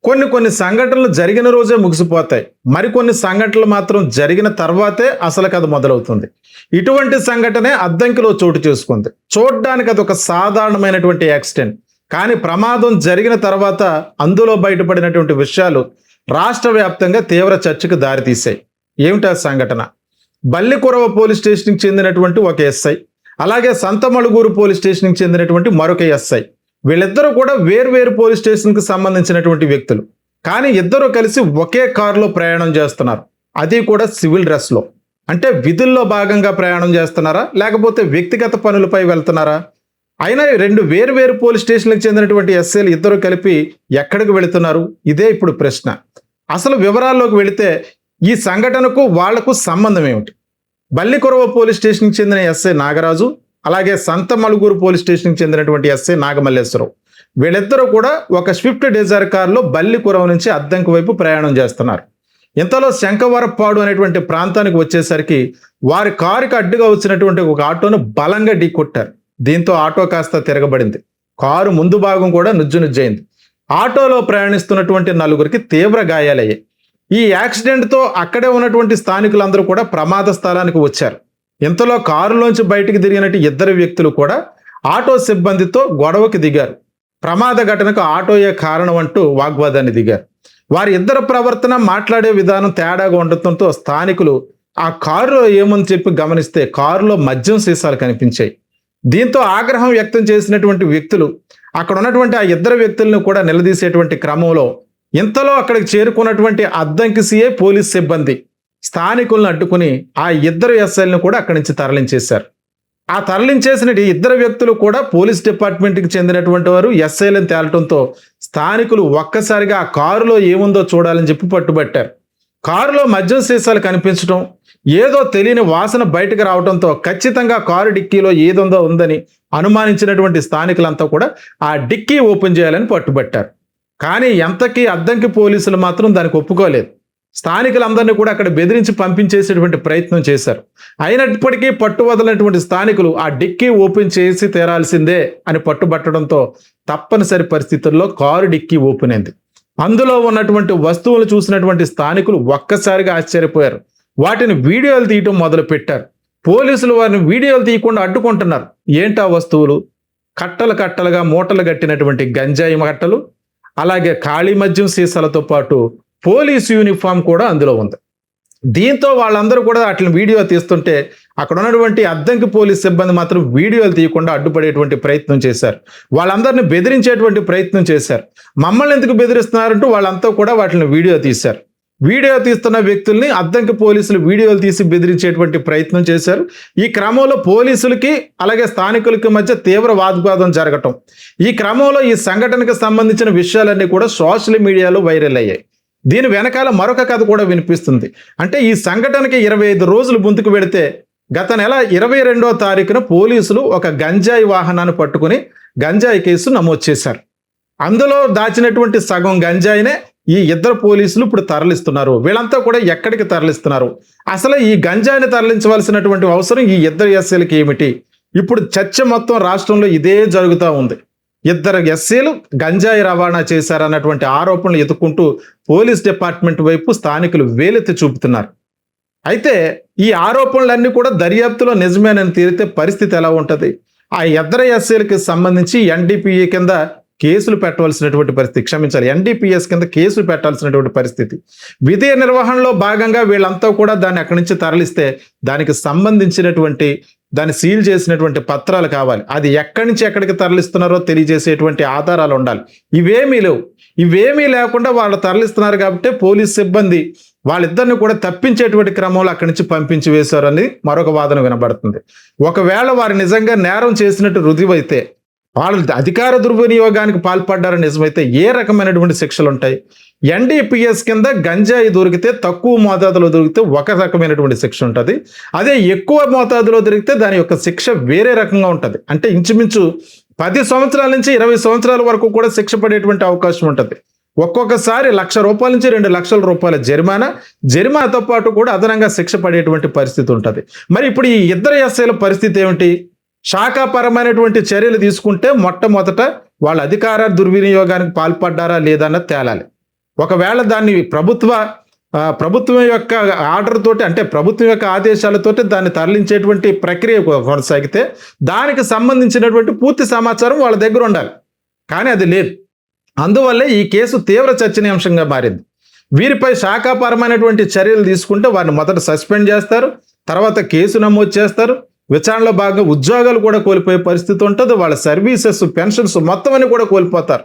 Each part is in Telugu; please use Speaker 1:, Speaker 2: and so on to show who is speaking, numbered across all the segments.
Speaker 1: కొన్ని సంఘటనలు జరిగిన రోజే ముగిసిపోతాయి. మరికొన్ని సంఘటనలు మాత్రం జరిగిన తర్వాతే అసలు కథ మొదలవుతుంది. ఇటువంటి సంఘటనే అద్దంకిలో చోటు చేసుకుంది. చూడ్డానికి అది ఒక సాధారణమైనటువంటి యాక్సిడెంట్. కానీ ప్రమాదం జరిగిన తర్వాత అందులో బయటపడినటువంటి విషయాలు రాష్ట్ర వ్యాప్తంగా తీవ్ర చర్చకు దారితీశాయి. ఏమిటా సంఘటన? బల్లికురవ పోలీస్ స్టేషన్కి చెందినటువంటి ఒక ఎస్ఐ, అలాగే సంతమడుగూరు పోలీస్ స్టేషన్కి చెందినటువంటి మరొక ఎస్ఐ, వీళ్ళిద్దరూ కూడా వేర్వేరు పోలీస్ స్టేషన్కి సంబంధించినటువంటి వ్యక్తులు. కానీ ఇద్దరు కలిసి ఒకే కారులో ప్రయాణం చేస్తున్నారు. అది కూడా సివిల్ డ్రెస్లో. అంటే విధుల్లో భాగంగా ప్రయాణం చేస్తున్నారా, లేకపోతే వ్యక్తిగత పనులపై వెళ్తున్నారా? అయినా రెండు వేర్వేరు పోలీస్ స్టేషన్లకు చెందినటువంటి ఎస్ఐలు ఇద్దరు కలిపి ఎక్కడికి వెళుతున్నారు? ఇదే ఇప్పుడు ప్రశ్న. అసలు వివరాల్లోకి వెళితే ఈ సంఘటనకు వాళ్లకు సంబంధం ఏమిటి? బల్లికురవ పోలీస్ స్టేషన్కి చెందిన ఎస్ఐ నాగరాజు, అలాగే సంతమడుగూరు పోలీస్ స్టేషన్కి చెందినటువంటి ఎస్ఐ నాగమల్లేశ్వరరావు, వీళ్ళిద్దరూ కూడా ఒక స్విఫ్ట్ డిజైర్ కారులో బల్లికురవ నుంచి అద్దంకి వైపు ప్రయాణం చేస్తున్నారు. ఇంతలో శంఖవరపాడు అనేటువంటి ప్రాంతానికి వచ్చేసరికి వారి కారుకి అడ్డుగా వచ్చినటువంటి ఒక ఆటోను బలంగా ఢీకొట్టారు. దీంతో ఆటో కాస్త తిరగబడింది. కారు ముందు భాగం కూడా నుజ్జునుజ్జైంది. ఆటోలో ప్రయాణిస్తున్నటువంటి నలుగురికి తీవ్ర గాయాలయ్యాయి. ఈ యాక్సిడెంట్తో అక్కడే ఉన్నటువంటి స్థానికులందరూ కూడా ప్రమాద స్థలానికి వచ్చారు. ఇంతలో కారులోంచి బయటికి తిరిగినట్టు ఇద్దరు వ్యక్తులు కూడా ఆటో సిబ్బందితో గొడవకి దిగారు. ప్రమాద ఘటనకు ఆటోయే కారణం అంటూ వాగ్వాదాన్ని దిగారు. వారి ఇద్దరు ప్రవర్తన, మాట్లాడే విధానం తేడాగా ఉండటంతో స్థానికులు ఆ కారులో ఏమని చెప్పి గమనిస్తే కారులో మద్యం సీసాలు కనిపించాయి. దీంతో ఆగ్రహం వ్యక్తం చేసినటువంటి వ్యక్తులు అక్కడ ఉన్నటువంటి ఆ ఇద్దరు వ్యక్తులను కూడా నిలదీసేటువంటి క్రమంలో ఇంతలో అక్కడికి చేరుకున్నటువంటి అద్దంకి సిఐ పోలీస్ సిబ్బంది స్థానికులను అడ్డుకుని ఆ ఇద్దరు ఎస్ఐలను కూడా అక్కడి నుంచి తరలించేశారు. ఆ తరలించేసిన ఇద్దరు వ్యక్తులు కూడా పోలీస్ డిపార్ట్మెంట్కి చెందినటువంటి వారు ఎస్ఐలను తేలటంతో స్థానికులు ఒక్కసారిగా ఆ కారులో ఏముందో చూడాలని చెప్పి పట్టుబట్టారు. కారులో మద్యం సీసాలు కనిపించడం, ఏదో తెలియని వాసన బయటకు రావడంతో ఖచ్చితంగా కారు డిక్కీలో ఏదో ఉందని అనుమానించినటువంటి స్థానికులంతా కూడా ఆ డిక్కీ ఓపెన్ చేయాలని పట్టుబట్టారు. కానీ ఎంతకీ అద్దంకి పోలీసులు మాత్రం దానికి ఒప్పుకోలేదు. స్థానికులందరినీ కూడా అక్కడ బెదిరించి పంపించేసేటువంటి ప్రయత్నం చేశారు. అయినప్పటికీ పట్టు వదలనటువంటి స్థానికులు ఆ డిక్కీ ఓపెన్ చేసి తీరాల్సిందే అని పట్టుబట్టడంతో తప్పనిసరి పరిస్థితుల్లో కారు డిక్కీ ఓపెన్ అయింది. అందులో ఉన్నటువంటి వస్తువులు చూసినటువంటి స్థానికులు ఒక్కసారిగా ఆశ్చర్యపోయారు. వాటిని వీడియోలు తీయటం మొదలు పెట్టారు. పోలీసులు వారిని వీడియోలు తీయకుండా అడ్డుకుంటున్నారు. ఏంటా వస్తువులు? కట్టలు కట్టలుగా మూటలు కట్టినటువంటి గంజాయి కట్టలు, అలాగే ఖాళీ మద్యం సీసాలతో పాటు పోలీసు యూనిఫామ్ కూడా అందులో ఉంది. దీంతో వాళ్ళందరూ కూడా అట్లా వీడియో తీస్తుంటే అక్కడ ఉన్నటువంటి అద్దంకి పోలీస్ సిబ్బంది మాత్రం వీడియోలు తీయకుండా అడ్డుపడేటువంటి ప్రయత్నం చేశారు. వాళ్ళందరినీ బెదిరించేటువంటి ప్రయత్నం చేశారు. మమ్మల్ని ఎందుకు బెదిరిస్తున్నారంటూ వాళ్ళంతా కూడా వాటిని వీడియో తీశారు. వీడియో తీస్తున్న వ్యక్తుల్ని అద్దంకి పోలీసులు వీడియోలు తీసి బెదిరించేటువంటి ప్రయత్నం చేశారు. ఈ క్రమంలో పోలీసులకి అలాగే స్థానికులకి మధ్య తీవ్ర వాగ్వాదం జరగటం, ఈ క్రమంలో ఈ సంఘటనకు సంబంధించిన విషయాలన్నీ కూడా సోషల్ మీడియాలో వైరల్ అయ్యాయి. దీని వెనకాల మరొక కథ కూడా వినిపిస్తుంది. అంటే ఈ సంఘటనకి 25 రోజులు ముందుకు వెళితే గత నెల 22వ తారీఖున పోలీసులు ఒక గంజాయి వాహనాన్ని పట్టుకుని గంజాయి కేసు నమోదు చేశారు. అందులో దాచినటువంటి సగం గంజాయినే ఈ ఇద్దరు పోలీసులు ఇప్పుడు తరలిస్తున్నారు. వీళ్ళంతా కూడా ఎక్కడికి తరలిస్తున్నారు? అసలు ఈ గంజాయిని తరలించవలసినటువంటి అవసరం ఈ ఇద్దరు ఎస్సీలకి ఏమిటి? ఇప్పుడు చర్చ మొత్తం రాష్ట్రంలో ఇదే జరుగుతూ ఉంది. ఇద్దరు ఎస్సీలు గంజాయి రవాణా చేశారన్నటువంటి ఆరోపణలు ఎత్తుకుంటూ పోలీస్ డిపార్ట్మెంట్ వైపు స్థానికులు వేలెత్తి చూపుతున్నారు. అయితే ఈ ఆరోపణలన్నీ కూడా దర్యాప్తులో నిజమేనని తేలితే పరిస్థితి ఎలా ఉంటుంది? ఆ ఇద్దరు ఎస్సీలకి సంబంధించి ఎన్డీపీఏ కింద కేసులు పెట్టవలసినటువంటి పరిస్థితి, క్షమించాలి, ఎన్డీపీఎస్ కింద కేసులు పెట్టాల్సినటువంటి పరిస్థితి. విధి నిర్వహణలో భాగంగా వీళ్ళంతా కూడా దాన్ని అక్కడి నుంచి తరలిస్తే దానికి సంబంధించినటువంటి దాన్ని సీల్ చేసినటువంటి పత్రాలు కావాలి. అది ఎక్కడి నుంచి ఎక్కడికి తరలిస్తున్నారో తెలియజేసేటువంటి ఆధారాలు ఉండాలి. ఇవేమీ లేకుండా వాళ్ళు తరలిస్తున్నారు కాబట్టి పోలీస్ సిబ్బంది వాళ్ళిద్దరిని కూడా తప్పించేటువంటి క్రమంలో అక్కడి నుంచి పంపించి వేశారని మరొక వాదన వినబడుతుంది. ఒకవేళ వారు నిజంగా నేరం చేసినట్టు రుజువైతే, వాళ్ళు అధికార దుర్వినియోగానికి పాల్పడ్డారని నిజమైతే ఏ రకమైనటువంటి శిక్షలు ఉంటాయి? ఎన్డీపీఎస్ కింద గంజాయి దొరికితే, తక్కువ మోతాదులో దొరికితే ఒక రకమైనటువంటి శిక్ష ఉంటుంది. అదే ఎక్కువ మోతాదులో దొరికితే దాని యొక్క శిక్ష వేరే రకంగా ఉంటుంది. అంటే ఇంచుమించు 10 సంవత్సరాల నుంచి 20 సంవత్సరాల వరకు కూడా శిక్ష పడేటువంటి అవకాశం ఉంటుంది. ఒక్కొక్కసారి ₹1,00,000 నుంచి ₹2,00,000 జరిమానాతో పాటు కూడా అదనంగా శిక్ష పడేటువంటి పరిస్థితి ఉంటుంది. మరి ఇప్పుడు ఈ ఇద్దరు ఎస్ఐల పరిస్థితి ఏమిటి? శాఖాపరమైనటువంటి చర్యలు తీసుకుంటే మొట్టమొదట వాళ్ళ అధికార దుర్వినియోగానికి పాల్పడ్డారా లేదా అన్నది తేలాలి. ఒకవేళ దాన్ని ప్రభుత్వం యొక్క ఆర్డర్ తోటి, అంటే ప్రభుత్వం యొక్క ఆదేశాలతోటి దాన్ని తరలించేటువంటి ప్రక్రియ కొనసాగితే దానికి సంబంధించినటువంటి పూర్తి సమాచారం వాళ్ళ దగ్గర ఉండాలి. కానీ అది లేదు. అందువల్లే ఈ కేసు తీవ్ర చర్చనీయాంశంగా మారింది. వీరిపై శాఖాపరమైనటువంటి చర్యలు తీసుకుంటే వారిని మొదట సస్పెండ్ చేస్తారు, తర్వాత కేసు నమోదు చేస్తారు. విచారణలో భాగంగా ఉద్యోగాలు కూడా కోల్పోయే పరిస్థితి ఉంటుంది. వాళ్ళ సర్వీసెస్, పెన్షన్స్ మొత్తం అని కూడా కోల్పోతారు.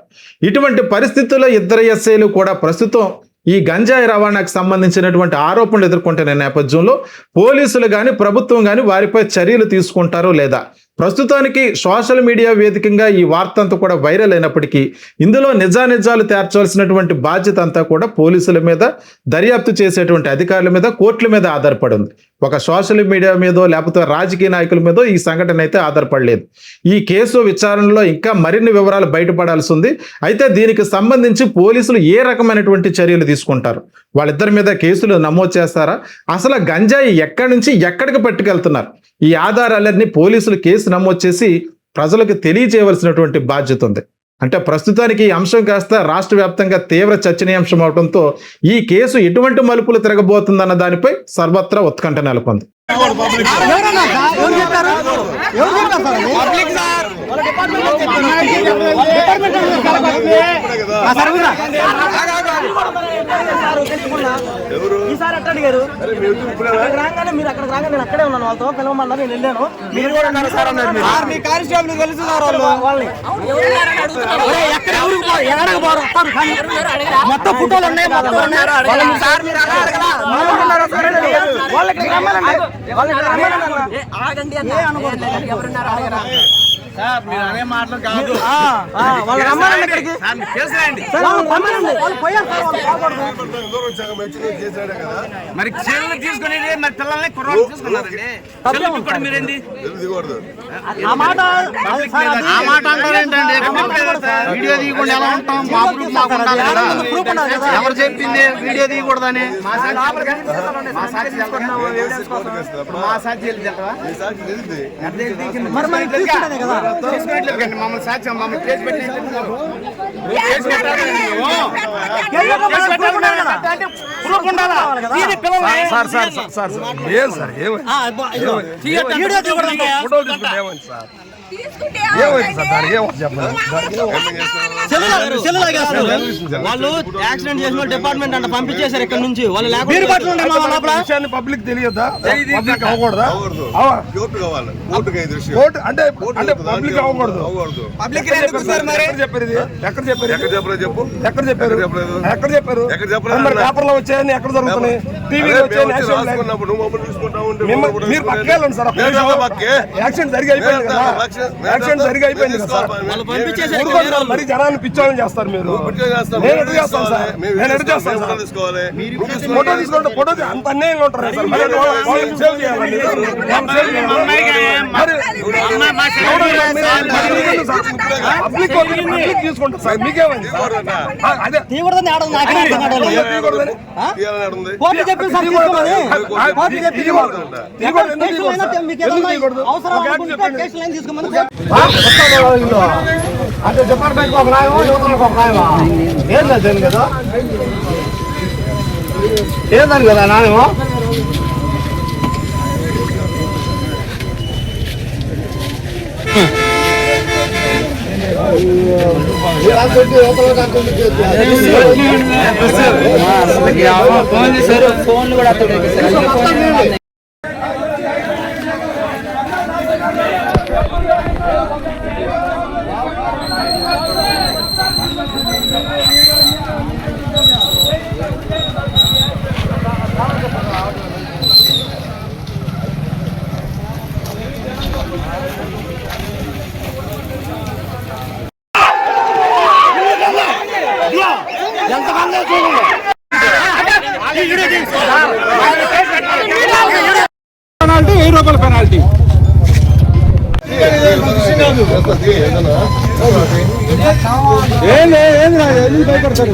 Speaker 1: ఇటువంటి పరిస్థితుల్లో ఇద్దరు ఎస్ఐలు కూడా ప్రస్తుతం ఈ గంజాయి రవాణాకు సంబంధించినటువంటి ఆరోపణలు ఎదుర్కొంటున్న నేపథ్యంలో పోలీసులు కానీ ప్రభుత్వం కానీ వారిపై చర్యలు తీసుకుంటారో లేదా? ప్రస్తుతానికి సోషల్ మీడియా వేదికగా ఈ వార్త అంతా కూడా వైరల్ అయినప్పటికీ ఇందులో నిజానిజాలు తేర్చాల్సినటువంటి బాధ్యత అంతా కూడా పోలీసుల మీద, దర్యాప్తు చేసేటువంటి అధికారుల మీద, కోర్టుల మీద ఆధారపడి ఉంది. ఒక సోషల్ మీడియా మీదో లేకపోతే రాజకీయ నాయకుల మీదో ఈ సంఘటన అయితే ఆధారపడలేదు. ఈ కేసు విచారణలో ఇంకా మరిన్ని వివరాలు బయటపడాల్సి ఉంది. అయితే దీనికి సంబంధించి పోలీసులు ఏ రకమైనటువంటి చర్యలు తీసుకుంటారు? వాళ్ళిద్దరి మీద కేసులు నమోదు చేస్తారా? అసలు గంజాయి ఎక్కడి నుంచి ఎక్కడికి పట్టుకెళ్తున్నారు? ఈ ఆధారాలన్నీ పోలీసులు కేసు నమోదు చేసి ప్రజలకు తెలియజేయవలసినటువంటి బాధ్యత ఉంది. అంటే ప్రస్తుతానికి ఈ అంశం కాస్త రాష్ట్ర వ్యాప్తంగా తీవ్ర చర్చనీయాంశం అవడంతో ఈ కేసు ఎటువంటి మలుపులు తిరగబోతుందన్న దానిపై సర్వత్రా ఉత్కంఠ నెలకొంది.
Speaker 2: ఈసారి అట్లా అడిగారు, రాగానే మీరు అక్కడ రాగానే నేను అక్కడే ఉన్నాను, వాళ్ళతో పిలవమన్నారు, నేను వెళ్ళాను. మీరు కూడా ఉన్నారు సార్ అన్నారు. మీ కానిస్టేబుల్ తెలుసు సార్ వాళ్ళని. మొత్తం ఫోటోలు ఉన్నాయి,
Speaker 3: మరి చీరలు తీసుకుని మరి పిల్లల్ని కుర్రోళ్ళు తీసుకున్నారండి. మీరేంది ఆ మాట అంటారేంటండి? వీడియో తీయకుండా ఎలా ఉంటాం? మా ప్రూఫ్ మాకు ఉండాలి కదా. ఎవరు చెప్పింది వీడియో తీయకూడదని? మా మమ్మల్ని సాక్ష్యం మమ్మల్ని కేసు పెట్టి
Speaker 2: వాళ్ళు యాక్సిడెంట్ చేసిన డిపార్ట్మెంట్ అంటే పంపించేశారు ఇక్కడ నుంచి. వాళ్ళు పబ్లిక్ తెలియదా? పబ్లిక్ అవ్వకూడదా? అంటే పబ్లిక్ అవ్వకూడదు. ఎక్కడ చెప్పారు? పేపర్లో వచ్చాయని ఎక్కడ జరుగుతున్నాయి? టీవీలో మీరు పక్కెళ్ళండి సార్. యాక్సిడెంట్ జరిగి అయిపోయింది కదా. యాక్సిడెంట్ జరిగి అయిపోయింది కదా సార్. మరి జనాన్ని పిచ్చోళ్ళని చేస్తారు మీరు. నేను ఎటు చేస్తాను సార్? నేను ఎటు చేస్తాను సార్? ఫోటో తీసుకుంటే ఫోటో అంత అన్యాయంగా ఉంటారు సార్. సేవ్ చేయాలండి. పబ్లిక్ తీసుకుంటారు సార్. మీకేమైంది సార్? అదే తీవ్రతని ఆడదు. అంటే డిపార్ట్మెంట్ ఒక న్యాయమో యువతలకు ఒక న్యాయమా? ఏందని కదా, ఏందని కదా న్యాయమో? ఫోన్ కూడా పెనాల్టీ, 1000 రూపాయల పెనాల్టీ. ఏంది భయపడతారు?